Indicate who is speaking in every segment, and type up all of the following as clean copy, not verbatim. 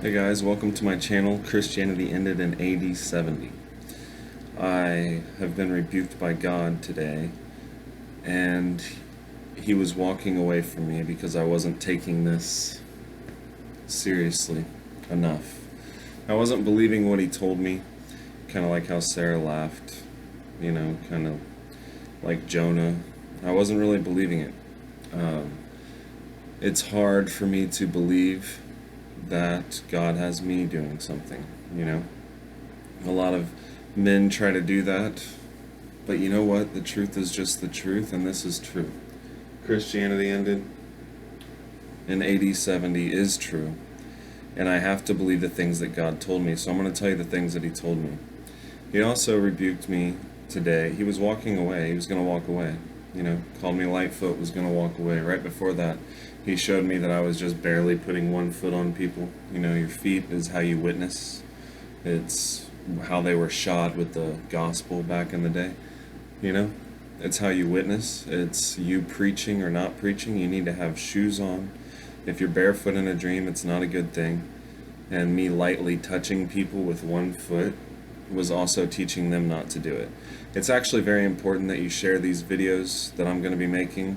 Speaker 1: Hey guys, welcome to my channel. Christianity ended in AD 70. I have been rebuked by God today, and He was walking away from me because I wasn't taking this seriously enough. I wasn't believing what He told me, kind of like how Sarah laughed, kind of like Jonah. I wasn't really believing it. Um, it's hard for me to believe that God has me doing something, you know? A lot of men try to do that, but you know what? The truth is just the truth, and this is true. Christianity ended in AD 70 is true, and I have to believe the things that God told me, so I'm going to tell you the things that He told me. He also rebuked me today. He was walking away. He was going to walk away. Called me Lightfoot, was going to walk away. Right before that, He showed me that I was just barely putting one foot on people. Your feet is how you witness. It's how they were shod with the gospel back in the day. It's how you witness. It's you preaching or not preaching. You need to have shoes on. If you're barefoot in a dream, it's not a good thing. And me lightly touching people with one foot was also teaching them not to do it. It's actually very important that you share these videos that I'm going to be making.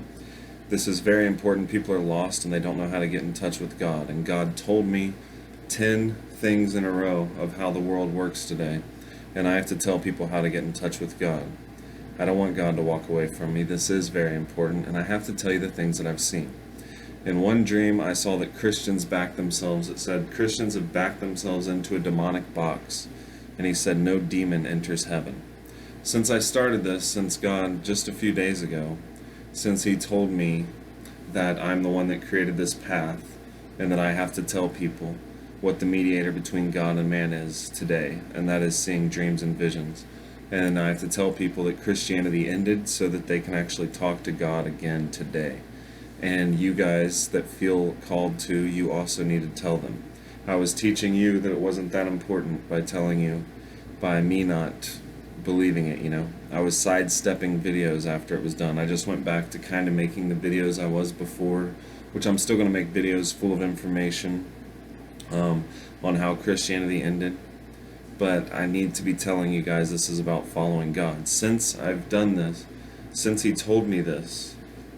Speaker 1: This is very important. People are lost and they don't know how to get in touch with God. And God told me 10 things in a row of how the world works today. And I have to tell people how to get in touch with God. I don't want God to walk away from me. This is very important. And I have to tell you the things that I've seen. In one dream, I saw that Christians backed themselves. It said, Christians have backed themselves into a demonic box. And He said, no demon enters heaven. Since I started this, since God, just a few days ago, since He told me that I'm the one that created this path, and that I have to tell people what the mediator between God and man is today, and that is seeing dreams and visions. And I have to tell people that Christianity ended so that they can actually talk to God again today. And you guys that feel called to, you also need to tell them. I was teaching you that it wasn't that important by telling you, by me not believing it. I was sidestepping videos after it was done. I just went back to kind of making the videos I was before, which I'm still going to make videos full of information on how Christianity ended. But I need to be telling you guys this is about following God. Since I've done this, since He told me this,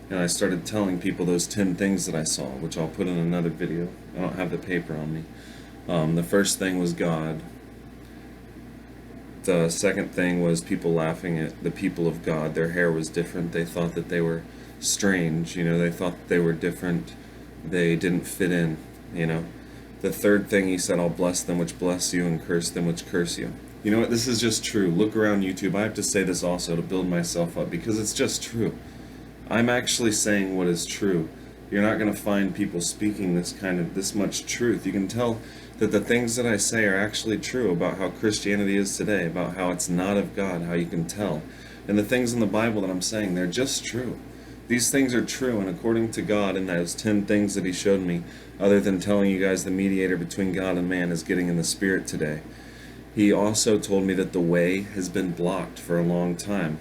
Speaker 1: and I started telling people those 10 things that I saw, which I'll put in another video. I don't have the paper on me. The first thing was God. The second thing was people laughing at the people of God. Their hair was different. They thought that they were strange. They thought that they were different. They didn't fit in. The third thing He said, I'll bless them which bless you and curse them which curse you. You know what? This is just true. Look around YouTube. I have to say this also to build myself up because it's just true. I'm actually saying what is true. You're not going to find people speaking this much truth. You can tell that the things that I say are actually true about how Christianity is today, about how it's not of God, how you can tell. And the things in the Bible that I'm saying, they're just true. These things are true, and according to God, and those 10 things that He showed me, other than telling you guys the mediator between God and man is getting in the Spirit today, He also told me that the way has been blocked for a long time.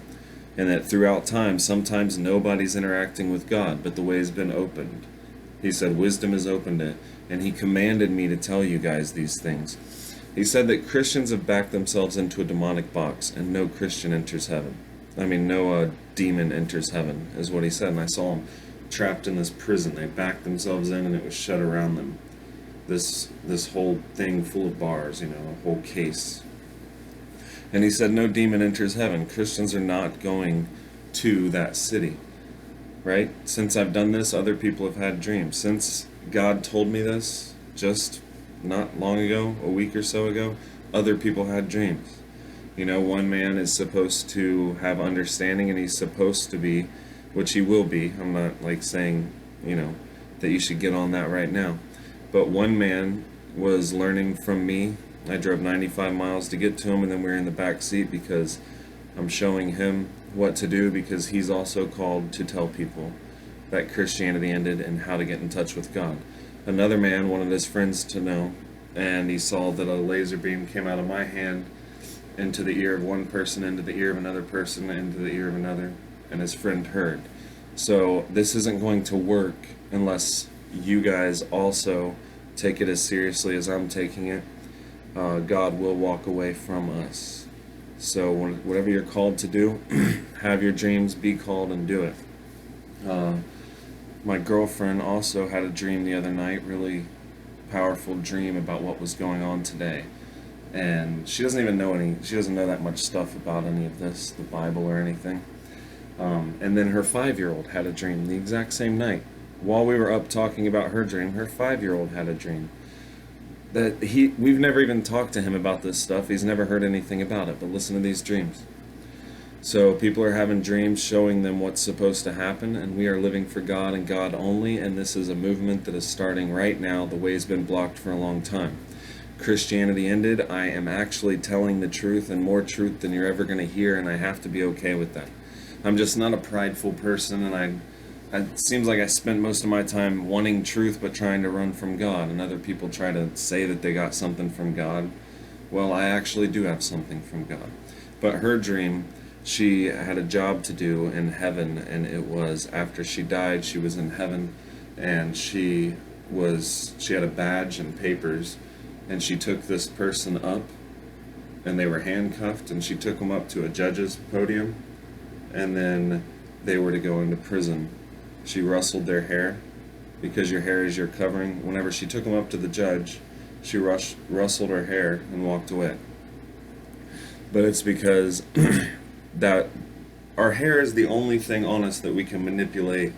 Speaker 1: And that throughout time, sometimes nobody's interacting with God, but the way has been opened. He said, wisdom has opened it. And He commanded me to tell you guys these things. He said that Christians have backed themselves into a demonic box, and no Christian enters heaven. No demon enters heaven, is what He said. And I saw them trapped in this prison. They backed themselves in, and it was shut around them. This whole thing full of bars, a whole case. And He said, no demon enters heaven. Christians are not going to that city. Right? Since I've done this, other people have had dreams. Since God told me this, just not long ago, a week or so ago, other people had dreams. One man is supposed to have understanding, and he's supposed to be, which he will be. I'm not saying, that you should get on that right now. But one man was learning from me. I drove 95 miles to get to him, and then we were in the back seat because I'm showing him what to do, because he's also called to tell people that Christianity ended and how to get in touch with God. Another man wanted his friends to know, and he saw that a laser beam came out of my hand into the ear of one person, into the ear of another person, into the ear of another, and his friend heard. So this isn't going to work unless you guys also take it as seriously as I'm taking it, God will walk away from us. So whatever you're called to do, have your dreams, be called, and do it. My girlfriend also had a dream the other night, really powerful dream about what was going on today. And she doesn't know that much stuff about any of this, the Bible or anything. And then her 5-year-old had a dream the exact same night. While we were up talking about her dream, her 5-year-old had a dream. We've never even talked to him about this stuff. He's never heard anything about it, but listen to these dreams. So people are having dreams showing them what's supposed to happen, and we are living for God and God only, and this is a movement that is starting right now. The way's been blocked for a long time. Christianity ended. I am actually telling the truth, and more truth than you're ever going to hear, and I have to be okay with that. I'm just not a prideful person, and it seems like I spent most of my time wanting truth but trying to run from God, and other people try to say that they got something from God. Well, I actually do have something from God. But her dream, she had a job to do in heaven, and it was after she died, she was in heaven, and she had a badge and papers, and she took this person up, and they were handcuffed, and she took them up to a judge's podium, and then they were to go into prison. She rustled their hair, because your hair is your covering. Whenever she took them up to the judge, she rustled her hair and walked away. But it's because that our hair is the only thing on us that we can manipulate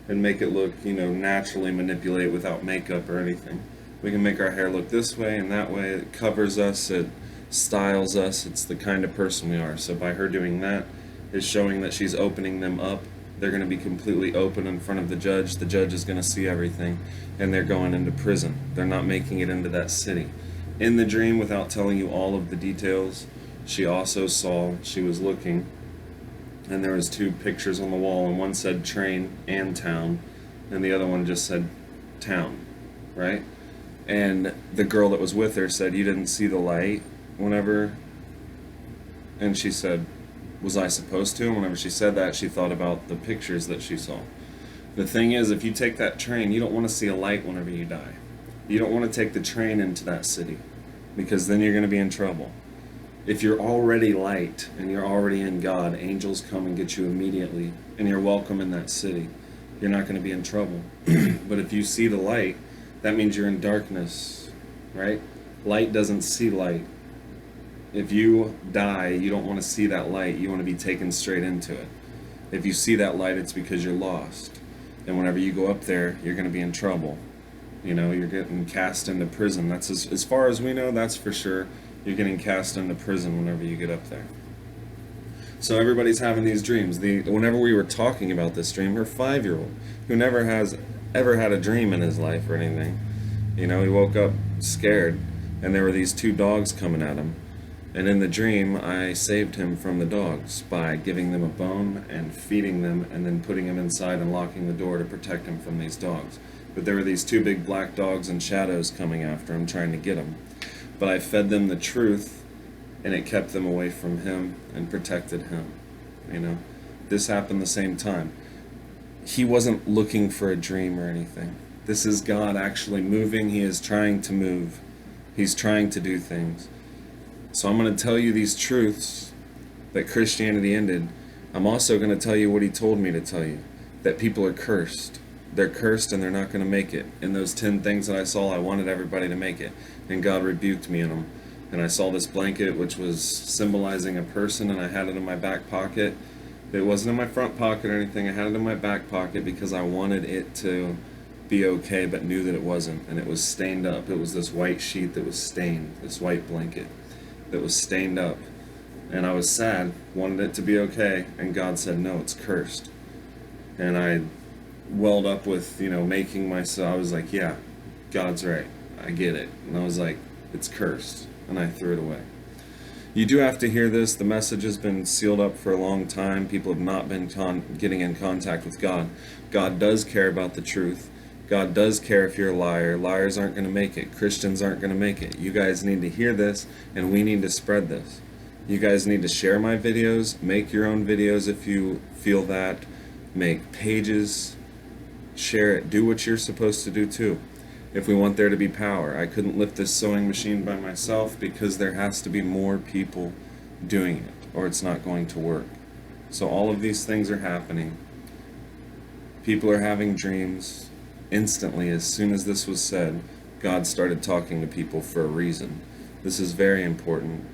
Speaker 1: and make it look, naturally manipulate without makeup or anything. We can make our hair look this way and that way. It covers us, it styles us, it's the kind of person we are. So by her doing that, is showing that she's opening them up. They're going to be completely open in front of the judge. The judge is going to see everything, and they're going into prison. They're not making it into that city. In the dream, without telling you all of the details, she also saw, she was looking, and there was 2 pictures on the wall, and one said train and town, and the other one just said town, right? And the girl that was with her said, "You didn't see the light whenever?" And she said, "Was I supposed to?" And whenever she said that, she thought about the pictures that she saw. The thing is, if you take that train, you don't want to see a light whenever you die. You don't want to take the train into that city, because then you're going to be in trouble. If you're already light and you're already in God, angels come and get you immediately, and you're welcome in that city. You're not going to be in trouble. But if you see the light, that means you're in darkness, right? Light doesn't see light. If you die, you don't want to see that light. You want to be taken straight into it. If you see that light, it's because you're lost. And whenever you go up there, you're going to be in trouble. You're getting cast into prison. That's as far as we know, that's for sure. You're getting cast into prison whenever you get up there. So everybody's having these dreams. Whenever we were talking about this dream, her 5-year-old, who never has ever had a dream in his life or anything, he woke up scared, and there were these 2 dogs coming at him. And in the dream, I saved him from the dogs by giving them a bone and feeding them, and then putting him inside and locking the door to protect him from these dogs. But there were these 2 big black dogs in shadows coming after him, trying to get him. But I fed them the truth, and it kept them away from him and protected him. This happened the same time. He wasn't looking for a dream or anything. This is God actually moving. He is trying to move. He's trying to do things. So I'm going to tell you these truths that Christianity ended. I'm also going to tell you what he told me to tell you, that people are cursed. They're cursed and they're not going to make it. In those 10 things that I saw, I wanted everybody to make it, and God rebuked me in them. And I saw this blanket, which was symbolizing a person, and I had it in my back pocket. It wasn't in my front pocket or anything. I had it in my back pocket because I wanted it to be okay, but knew that it wasn't. And it was stained up. It was this white sheet that was stained, this white blanket that was stained up. And I was sad, wanted it to be okay, and God said, no, it's cursed. And I welled up with, making myself, I was like, yeah, God's right, I get it. And I was like, it's cursed, and I threw it away. You do have to hear this. The message has been sealed up for a long time. People have not been getting in contact with God. God does care about the truth. God does care if you're a liar. Liars aren't going to make it. Christians aren't going to make it. You guys need to hear this, and we need to spread this. You guys need to share my videos. Make your own videos if you feel that. Make pages. Share it. Do what you're supposed to do too. if we want there to be power. I couldn't lift this sewing machine by myself because there has to be more people doing it, or it's not going to work. So all of these things are happening. People are having dreams. Instantly, as soon as this was said, God started talking to people for a reason. This is very important,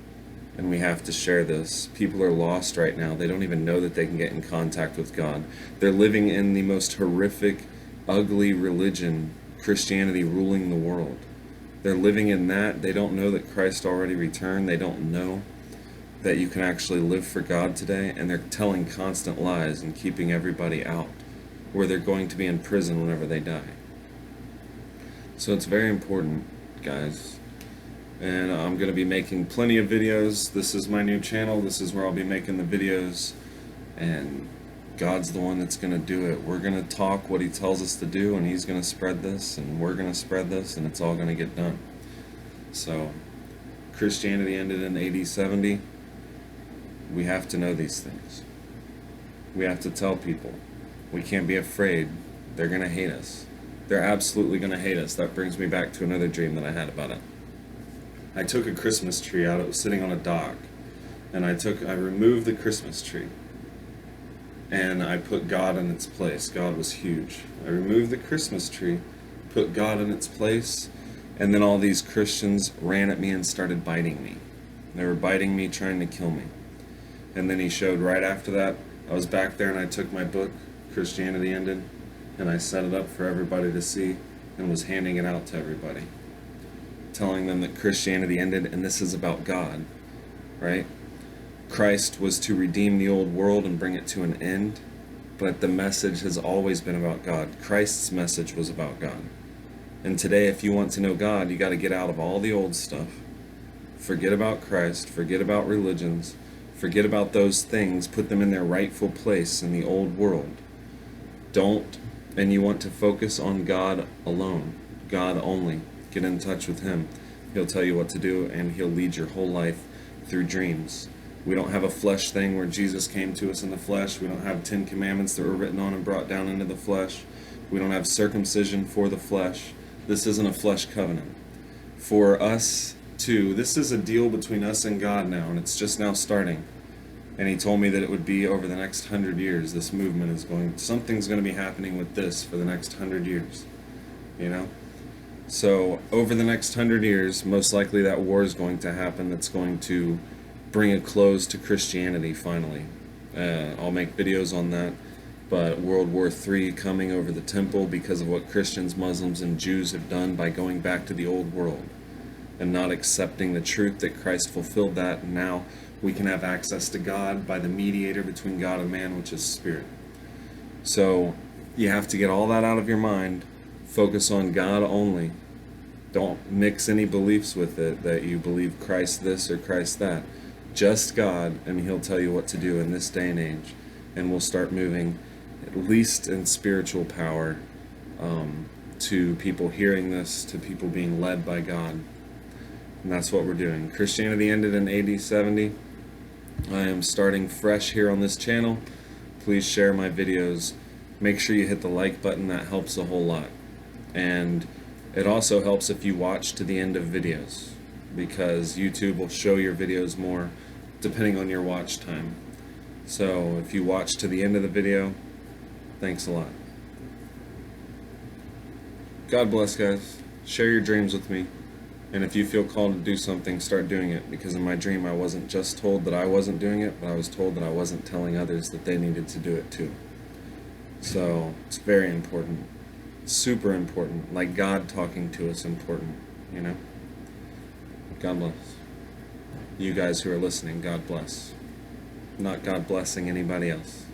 Speaker 1: and we have to share this. People are lost right now. They don't even know that they can get in contact with God. They're living in the most horrific, ugly religion, Christianity, ruling the world. They're living in that. They don't know that Christ already returned. They don't know that you can actually live for God today, and they're telling constant lies and keeping everybody out, where they're going to be in prison whenever they die. So it's very important, guys. And I'm going to be making plenty of videos. This is my new channel. This is where I'll be making the videos. And God's the one that's going to do it. We're going to talk what He tells us to do, and He's going to spread this, and we're going to spread this, and it's all going to get done. So, Christianity ended in AD 70. We have to know these things. We have to tell people. We can't be afraid. They're going to hate us. They're absolutely going to hate us. That brings me back to another dream that I had about it. I took a Christmas tree out. It was sitting on a dock. And I removed the Christmas tree. And I put God in its place. God was huge. I removed the Christmas tree, put God in its place, and then all these Christians ran at me and started biting me. They were biting me, trying to kill me. And then He showed right after that, I was back there and I took my book, Christianity Ended, and I set it up for everybody to see and was handing it out to everybody, telling them that Christianity ended and this is about God, right? Christ was to redeem the old world and bring it to an end, but the message has always been about God. Christ's message was about God. And today, if you want to know God, you got to get out of all the old stuff. Forget about Christ, forget about religions, forget about those things, put them in their rightful place in the old world. And you want to focus on God alone, God only. Get in touch with Him. He'll tell you what to do, and He'll lead your whole life through dreams. We don't have a flesh thing where Jesus came to us in the flesh. We don't have 10 commandments that were written on and brought down into the flesh. We don't have circumcision for the flesh. This isn't a flesh covenant. For us too, this is a deal between us and God now, and it's just now starting. And He told me that it would be over the next 100 years. This movement is something's going to be happening with this for the next 100 years. You know? So, over the next 100 years, most likely that war is going to happen that's going to bring a close to Christianity finally. I'll make videos on that. But World War III coming over the temple because of what Christians, Muslims, and Jews have done by going back to the old world and not accepting the truth that Christ fulfilled that, and now we can have access to God by the mediator between God and man, which is Spirit. So you have to get all that out of your mind. Focus on God only. Don't mix any beliefs with it, that you believe Christ this or Christ that. Just God, and He'll tell you what to do in this day and age. And we'll start moving, at least in spiritual power, to people hearing this, to people being led by God. And that's what we're doing. Christianity ended in AD 70. I am starting fresh here on this channel. Please share my videos. Make sure you hit the like button. That helps a whole lot. And it also helps if you watch to the end of videos, because YouTube will show your videos more depending on your watch time. So if you watch to the end of the video, thanks a lot. God bless, guys. Share your dreams with me. And if you feel called to do something, start doing it. Because in my dream, I wasn't just told that I wasn't doing it, but I was told that I wasn't telling others that they needed to do it too. So it's very important. Super important. Like God talking to us important, you know? God bless. You guys who are listening, God bless. Not God blessing anybody else.